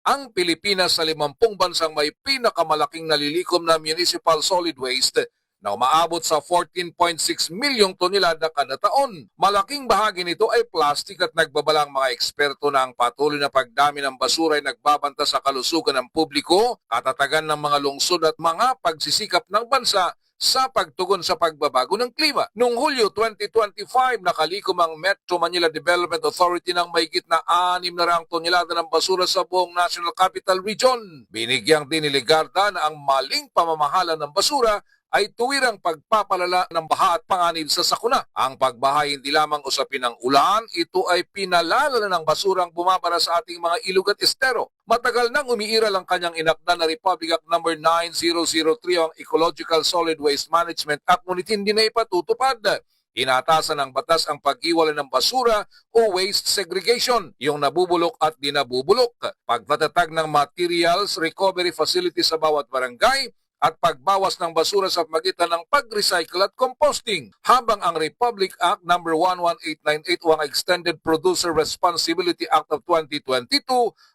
ang Pilipinas sa 50 bansang may pinakamalaking nalilikom na municipal solid waste na umaabot sa 14.6 milyong tonelada kada taon. Malaking bahagi nito ay plastic at nagbabalang mga eksperto na ang patuloy na pagdami ng basura ay nagbabanta sa kalusugan ng publiko, katatagan ng mga lungsod at mga pagsisikap ng bansa sa pagtugon sa pagbabago ng klima. Noong Hulyo 2025, nakalikom ang Metro Manila Development Authority ng mahigit na 600 tonelada ng basura sa buong National Capital Region. Binigyang din ni Legarda na ang maling pamamahala ng basura ay tuwirang pagpapalala ng baha at panganib sa sakuna. Ang pagbaha hindi lamang usapin ng ulan, ito ay pinalala ng basurang bumabara sa ating mga ilog at estero. Matagal nang umiiral ang kanyang inakda na Republic Act No. 9003 ang Ecological Solid Waste Management Act, ngunit hindi na ipatutupad. Inatasan ng batas ang paghiwalay ng basura o waste segregation, yung nabubulok at di nabubulok, pagtatatag ng materials recovery facility sa bawat barangay, at pagbawas ng basura sa pagitan ng pag-recycle at composting. Habang ang Republic Act No. 11898 o ang Extended Producer Responsibility Act of 2022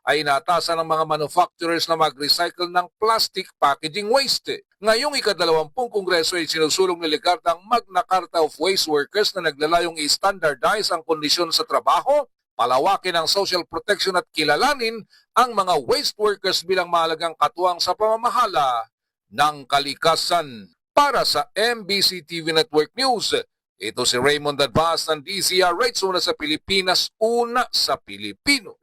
ay inatasan ng mga manufacturers na mag-recycle ng plastic packaging waste. Ngayong ika-20 Kongreso ay sinusulong ni Legarda ang Magna Carta of Waste Workers na naglalayong i-standardize ang kondisyon sa trabaho, palawakin ang social protection at kilalanin ang mga waste workers bilang mahalagang katuwang sa pamamahala ng kalikasan. Para sa MBC TV Network News, ito si Raymond Dadpaas ng DZRH, una sa Pilipinas, una sa Pilipino.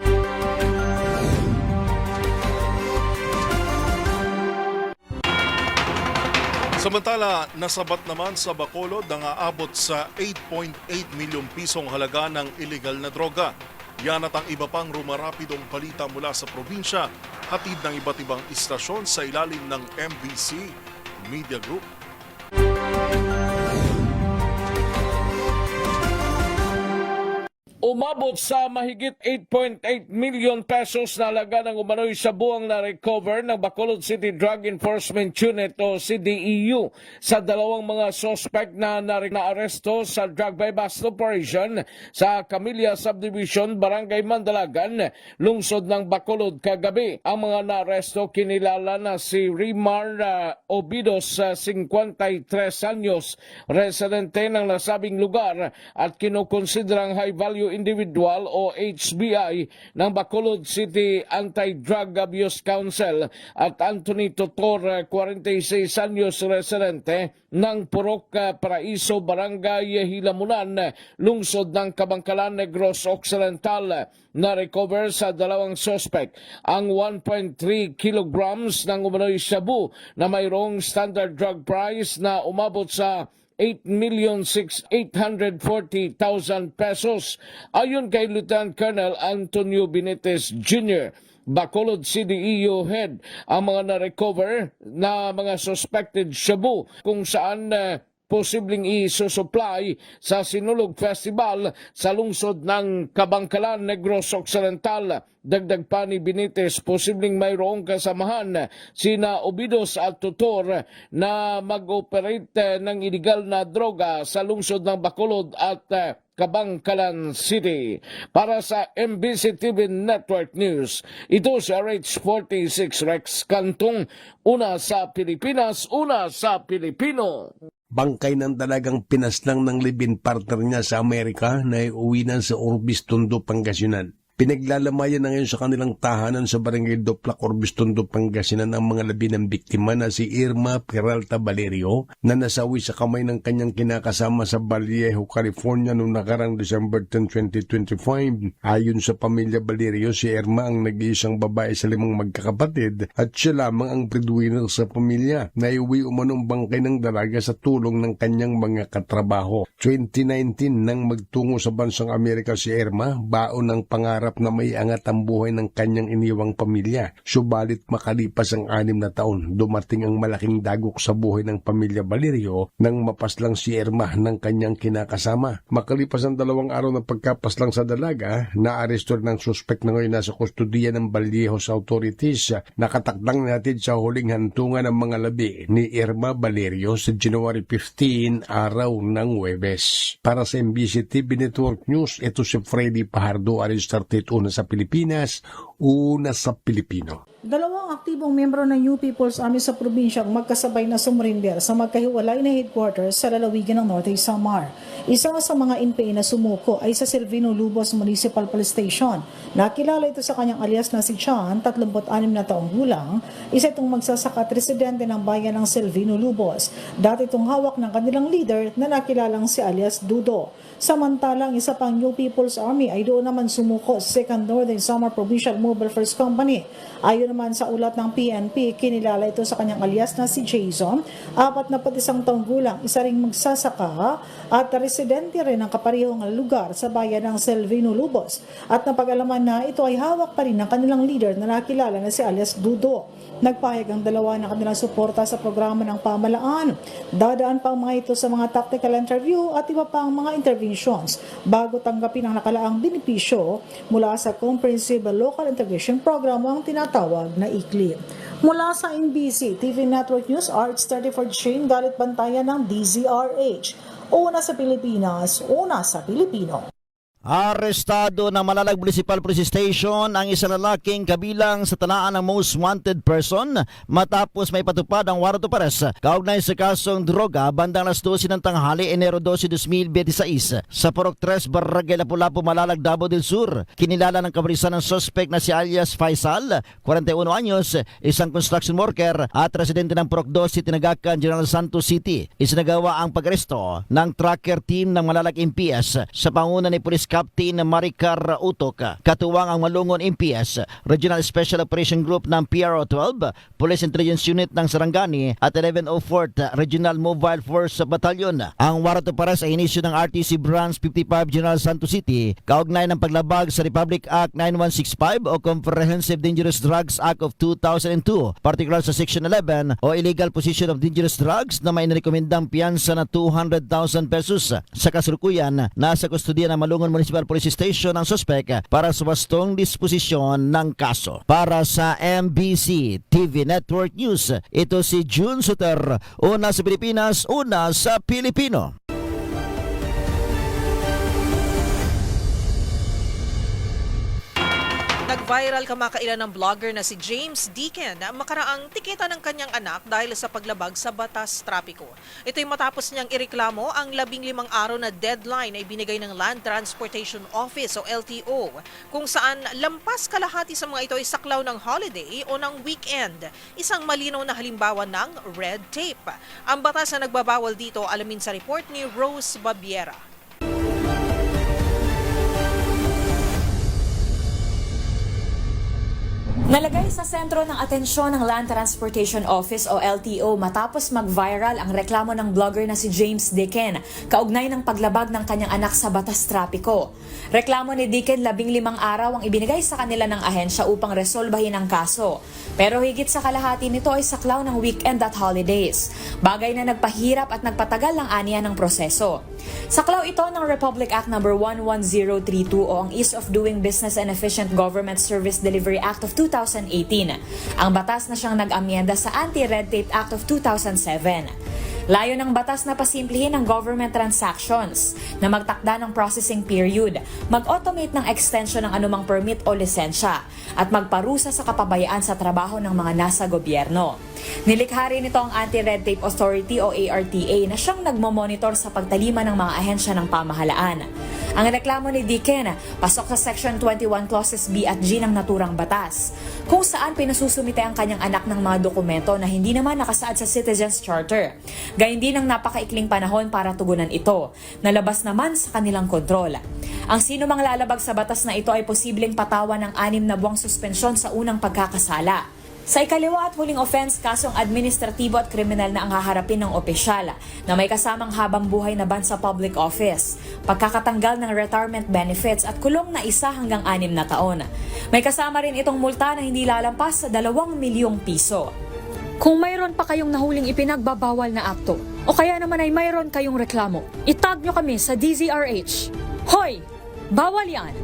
Samantala, nasabat naman sa Bacolod ang aabot sa 8.8 milyong pisong halaga ng illegal na droga. Yan at ang iba pang rumarapidong balita mula sa probinsya, hatid ng iba't ibang istasyon sa ilalim ng MBC Media Group. Umabot sa mahigit 8.8 million pesos na halaga ng umano'y sabuang na recover ng Bacolod City Drug Enforcement Unit o CDEU sa dalawang mga suspect na naaresto sa drug buy-bust operation sa Camilla Subdivision, Barangay Mandalagan, lungsod ng Bacolod kagabi. Ang mga naaresto kinilala na si Rimar Obidos, 53 anyos, residente ng nasabing lugar at kinukonsiderang high-value individual o HBI ng Bacolod City Anti-Drug Abuse Council, at Anthony Totor, 46 anyos, residente ng Purok Paraiso, Barangay Hilamunan, lungsod ng Kabangkalan, Negros Occidental. Na-recover sa dalawang suspect ang 1.3 kilograms ng umano'y shabu na mayroong standard drug price na umabot sa 8,840,000 pesos. Ayon kay Lieutenant Colonel Antonio Benitez Jr., Bacolod CDEU head, ang mga na-recover na mga suspected shabu kung saan posibleng isusupply sa Sinulog Festival sa lungsod ng Kabangkalan, Negros Occidental. Dagdag pa ni Benitez, posibleng mayroong kasamahan sina Obidos at Tutor na mag-operate ng illegal na droga sa lungsod ng Bacolod at Kabangkalan City. Para sa MBC TV Network News, ito si RH46 Rex Cantong, una sa Pilipinas, una sa Pilipino. Bangkay ng dalagang pinaslang ng live-in partner niya sa Amerika na iuwi na sa Orbis, Tondo, Pangasinan. Pinaglalamayan na ngayon sa kanilang tahanan sa Barangay Doplac, Orbis, Tondo, Pangasinan ang mga labi ng biktima na si Irma Peralta Valerio na nasawi sa kamay ng kanyang kinakasama sa Vallejo, California noong nakarang December 10, 2025. Ayon sa pamilya Valerio, si Irma ang nag-iisang babae sa 5 magkakapatid at siya lamang ang breadwinner sa pamilya. Naiuwi umanong bangkay ng dalaga sa tulong ng kanyang mga katrabaho. 2019 nang magtungo sa bansang Amerika si Irma, baon ng pangarap na may angat ang buhay ng kanyang iniwang pamilya. Subalit makalipas ang 6 na taon, dumating ang malaking dagok sa buhay ng pamilya Valerio nang mapaslang si Irma ng kanyang kinakasama. Makalipas ang 2 araw na pagkapaslang sa dalaga, naaresto ng suspect na ngayon nasa kustudiya ng Vallejos authorities. Nakatakdang natin sa huling hantungan ng mga labi ni Irma Valerio sa January 15, araw ng Huwebes. Para sa MBC TV Network News, ito si Freddy Pajardo, Aristar, una sa Pilipinas, una sa Pilipino. Dalawang aktibong miyembro ng New People's Army sa probinsyang magkasabay na sumurinder sa magkahiwalay na headquarters sa lalawigan ng Norte Samar. Isa sa mga NPA na sumuko ay sa Silvino Lubos Municipal Police Station. Nakilala ito sa kanyang alias na si John, 36 na taong gulang, isa itong magsasaka at residente ng bayan ng Silvino Lubos. Dati itong hawak ng kanilang leader na nakilalang si alias Dudo. Samantalang isa pang New People's Army ay doon naman sumuko sa 2nd Northern Samar Provincial Mobile First Company. Ayon naman sa ulat ng PNP, kinilala ito sa kanyang alias na si Jason, 41 taong gulang, isa ring magsasaka at residente rin ng kaparehong lugar sa bayan ng Silvino Lubos. At napag-alaman na ito ay hawak pa rin ng kanilang leader na nakilala na si alias Dudo. Nagpahayag ang dalawa ng kanilang suporta sa programa ng pamalaan. Dadaan pa ang mga ito sa mga tactical interview at iba pang mga interventions bago tanggapin ang nakalaang benepisyo mula sa Comprehensive Local Integration Program ang tinatawag na ICLI. Mula sa NBC TV Network News, RH34 Shane, galit bantayan ng DZRH. Una sa Pilipinas, una sa Pilipino. Arestado ng Malalag Municipal Police Station ang isang lalaking kabilang sa talaan ng most wanted person matapos may patupad ang warrant of arrest kaugnay sa kasong droga bandang alas 12 ng tanghali, Enero 12, 2026 sa Purok 3, Barangay Lapu-Lapu, Malalag, Davao del Sur. Kinilala ng kapulisan ng suspect na si alias Faisal, 41 anyos, isang construction worker at residente ng Purok 12, Tinagakan, General Santos City. Isinagawa ang pag-aresto ng tracker team ng Malalag MPS sa panguna ni Police Captain Maricar Utok, katuwang ang Malungon MPS, Regional Special Operation Group ng PRO-12, Police Intelligence Unit ng Sarangani at 1104th Regional Mobile Force Battalion. Ang warrant of arrest ay inisyu ng RTC Branch 55 General Santos City kaugnay ng paglabag sa Republic Act 9165 o Comprehensive Dangerous Drugs Act of 2002, particular sa Section 11 o Illegal Possession of Dangerous Drugs na may nirekomendang piyansa na 200,000 pesos. Sa kasalukuyan, nasa kustodiya ng Malungon Municipal Police Station ang suspek para sa wastong disposisyon ng kaso. Para sa MBC TV Network News, ito si June Suter, una sa Pilipinas, una sa Pilipino. Nag-viral kamakailan ng vlogger na si James Deacon na makaraang tiketa ng kanyang anak dahil sa paglabag sa batas trapiko. Ito'y matapos niyang ireklamo ang 15 araw na deadline na ibinigay ng Land Transportation Office o LTO, kung saan lampas kalahati sa mga ito ay saklaw ng holiday o ng weekend. Isang malinaw na halimbawa ng red tape. Ang batas na nagbabawal dito, alamin sa report ni Rose Babiera. Nalagay sa sentro ng atensyon ng Land Transportation Office o LTO matapos mag-viral ang reklamo ng vlogger na si James Deacon kaugnay ng paglabag ng kanyang anak sa batas trapiko. Reklamo ni Deacon 15 araw ang ibinigay sa kanila ng ahensya upang resolbahin ang kaso. Pero higit sa kalahati nito ay saklaw ng weekend at holidays, bagay na nagpahirap at nagpatagal ng aniya ng proseso. Saklaw ito ng Republic Act No. 11032 o ang Ease of Doing Business and Efficient Government Service Delivery Act of 2018, ang batas na siyang nag-amyenda sa Anti-Red Tape Act of 2007. Layo ng batas na pasimplihin ang government transactions, na magtakda ng processing period, mag-automate ng extension ng anumang permit o lisensya, at magparusa sa kapabayaan sa trabaho ng mga nasa gobyerno. Nilikha rin ito ang Anti-Red Tape Authority o ARTA na siyang nagmomonitor sa pagtalima ng mga ahensya ng pamahalaan. Ang reklamo ni Deacon, pasok sa Section 21 Clauses B at G ng naturang batas, kung saan pinasususumite ang kanyang anak ng mga dokumento na hindi naman nakasaad sa Citizens Charter. Gayun din ang napakaikling panahon para tugunan ito, nalabas naman sa kanilang kontrol. Ang sino mang lalabag sa batas na ito ay posibleng patawan ng 6 na buwang suspensyon sa unang pagkakasala. Sa ikaliwa at huling offense, kasong administratibo at kriminal na ang haharapin ng opisyal na may kasamang habang buhay na ban sa public office, pagkakatanggal ng retirement benefits at kulong na 1 hanggang 6 na taon. May kasama rin itong multa na hindi lalampas sa 2 milyong piso. Kung mayroon pa kayong nahuling ipinagbabawal na akto o kaya naman ay mayroon kayong reklamo, itag nyo kami sa DZRH. Hoy! Bawal yan!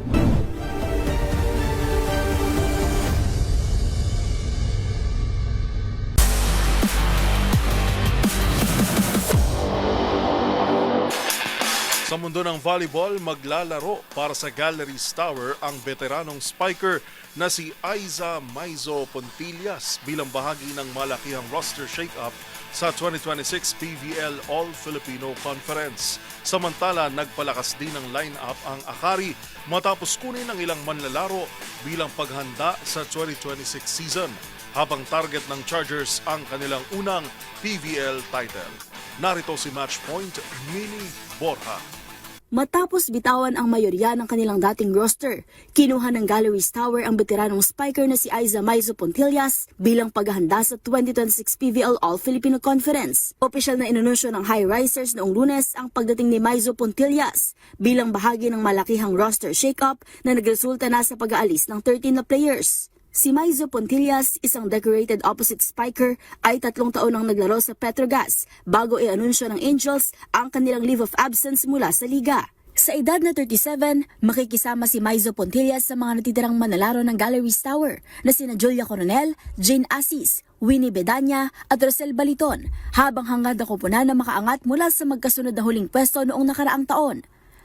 Sa mundo ng volleyball, maglalaro para sa Galleries Tower ang veteranong spiker na si Aiza Maizo Pontillas bilang bahagi ng malakihang roster shake-up sa 2026 PVL All-Filipino Conference. Samantala, nagpalakas din ng line-up ang Akari matapos kunin ng ilang manlalaro bilang paghanda sa 2026 season, habang target ng Chargers ang kanilang unang PVL title. Narito si Matchpoint, Mini Borja. Matapos bitawan ang mayorya ng kanilang dating roster, kinuha ng Galleries Tower ang veteranong spiker na si Aiza Maizo Pontillas bilang paghahanda sa 2026 PVL All-Filipino Conference. Opisyal na inununsyo ng High Risers noong Lunes ang pagdating ni Maizo Pontillas bilang bahagi ng malakihang roster shake-up na nagresulta na sa pag-aalis ng 13 na players. Si Maizo Pontillas, isang decorated opposite spiker, ay 3 taon nang naglaro sa Petrogas bago i-anunsyo ng Angels ang kanilang leave of absence mula sa liga. Sa edad na 37, makikisama si Maizo Pontillas sa mga natitirang manlalaro ng Galleries Tower na sina Julia Coronel, Jane Asis, Winnie Bedanya at Rosel Baliton, habang hangad na kupunan na makaangat mula sa magkasunod na huling pwesto noong nakaraang taon.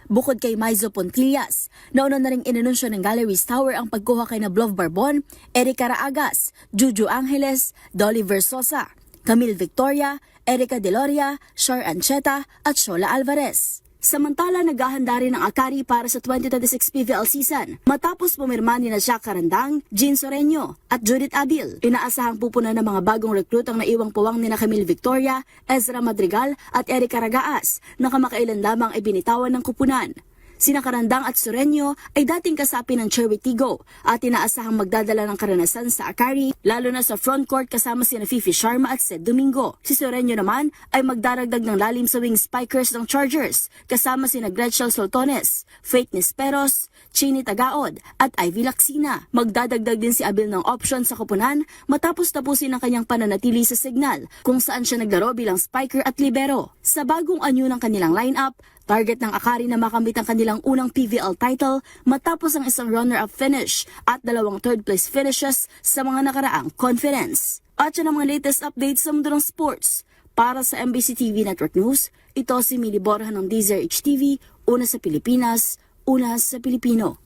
Bukod kay Maizo Pontillas, nauna na ring inanunsyo ng Galleries Tower ang pagkuha kay na Blove Barbon, Erica Raagas, Juju Angeles, Dolly Versosa, Camille Victoria, Erica Deloria, Shar Ancheta at Shola Alvarez. Samantala, naghahanda rin ang Akari para sa 2026 PVL season matapos pumirma ni na Jack Carandang, Jean Soreño at Judith Abil. Inaasahang pupunan ng mga bagong rekrut ang naiwang puwang ni na Camille Victoria, Ezra Madrigal at Erica Ragaas na kamakailan lamang ay binitawan ng kupunan. Sina Carandang at Sureño ay dating kasapi ng Cherry Tigo at inaasahang magdadala ng karanasan sa Akari, lalo na sa frontcourt kasama sina Fifi Sharma at Sed Domingo. Si Sureño naman ay magdaragdag ng lalim sa wing spikers ng Chargers kasama sina Gretchel Soltones, Faith Nisperos, Chini Tagaod at Ivy Lacsina. Magdadagdag din si Abil ng option sa koponan matapos tapusin ang kanyang pananatili sa Signal kung saan siya naglaro bilang spiker at libero. Sa bagong anyo ng kanilang lineup, target ng Akari na makamit ang kanilang unang PVL title matapos ang isang runner-up finish at 2 third-place finishes sa mga nakaraang conference. At yan ang mga latest updates sa mundo ng sports. Para sa MBC TV Network News, ito si Mili Borja ng DZRH TV, una sa Pilipinas, una sa Pilipino.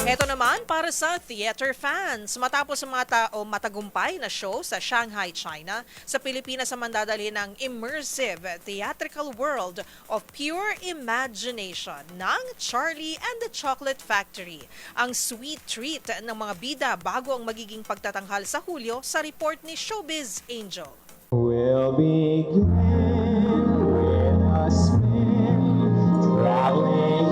Ito naman para sa theater fans. Matapos ang matagumpay na show sa Shanghai, China, sa Pilipinas ang mandadali ng immersive theatrical world of pure imagination ng Charlie and the Chocolate Factory. Ang sweet treat ng mga bida bago ang magiging pagtatanghal sa Hulyo sa report ni Showbiz Angel. We'll begin with a spin, traveling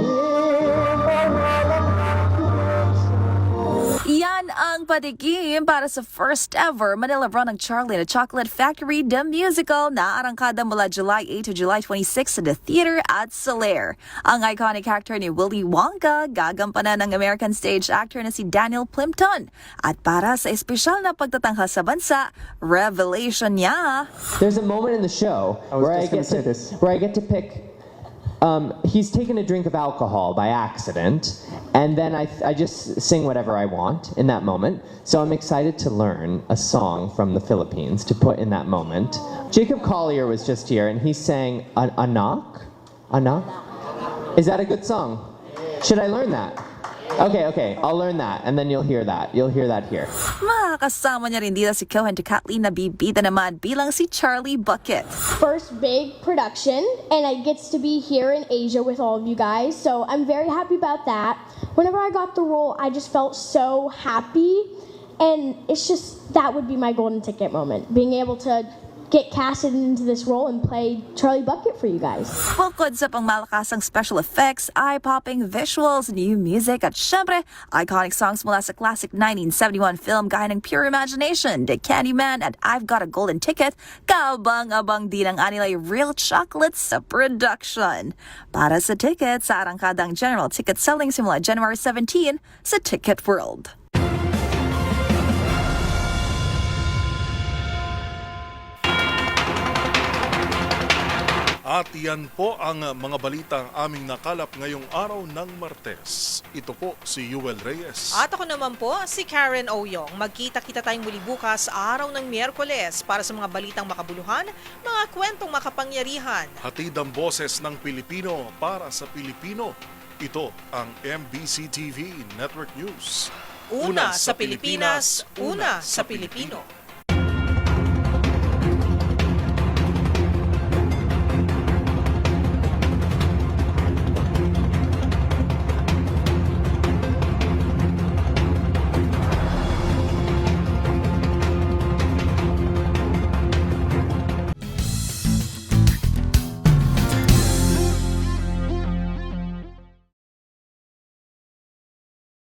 Yan ang patikim para sa first ever Manila run ng Charlie and the Chocolate Factory The Musical na arangkada mula July 8 to July 26 sa The Theater at Soler. Ang iconic character ni Willy Wonka gagampanan ng American stage actor na si Daniel Plimpton. At para sa espesyal na pagtatanghal sa bansa, revelation niya. There's a moment in the show where I get to pick. He's taken a drink of alcohol by accident, and then I just sing whatever I want in that moment. So I'm excited to learn a song from the Philippines to put in that moment. Jacob Collier was just here, and he sang Anak? Anak? Is that a good song? Should I learn that? Okay, I'll learn that, and then you'll hear that. You'll hear that here. Makakasama niya rin dito si Cohen to Kathleen na bibida naman bilang si Charlie Bucket. First big production, and I gets to be here in Asia with all of you guys, so I'm very happy about that. Whenever I got the role, I just felt so happy, and it's just, that would be my golden ticket moment, being able to get casted into this role and play Charlie Bucket for you guys. Bukod sa pangmalakasang special effects, eye-popping visuals, new music at syempre, iconic songs mula sa classic 1971 film gaya ng Pure Imagination, The Candyman at I've Got a Golden Ticket, kaabang-abang din ang anilay Real Chocolate sa production. Para sa tickets, sa arangkadang general ticket selling simula January 17 sa Ticket World. At yan po ang mga balitang aming nakalap ngayong araw ng Martes. Ito po si Yuel Reyes. At ako naman po si Karen Oyong. Magkita-kita tayong muli bukas araw ng Miyerkules para sa mga balitang makabuluhan, mga kwentong makapangyarihan. Hatid ang boses ng Pilipino para sa Pilipino. Ito ang MBC TV Network News. Una sa Pilipinas, una sa Pilipino.